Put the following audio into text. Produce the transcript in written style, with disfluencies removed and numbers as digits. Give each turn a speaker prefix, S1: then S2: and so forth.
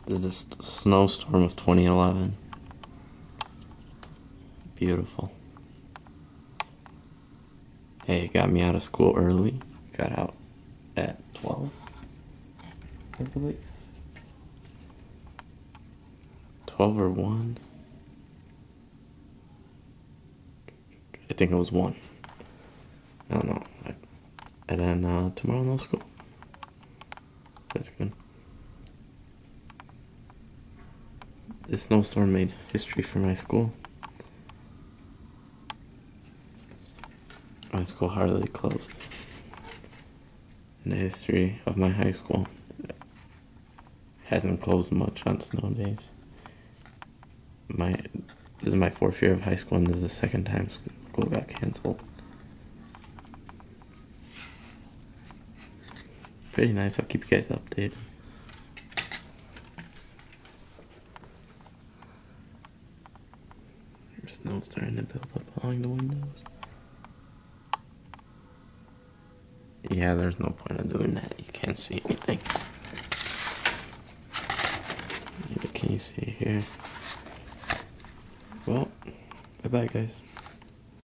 S1: This is the snowstorm of 2011. Beautiful. Hey, it got me out of school early. Got out at 12, I believe. 12 or 1. I think it was 1. I don't know. And then tomorrow no school. That's good. This snowstorm made history for my school. My school hardly closes. In the history of my high school, it hasn't closed much on snow days. This is my 4th year of high school, and this is the 2nd time school got canceled. Pretty nice. I'll keep you guys updated. There's snow starting to build up along the windows. Yeah, there's no point in doing that. You can't see anything. Can you see here? Well, bye-bye, guys.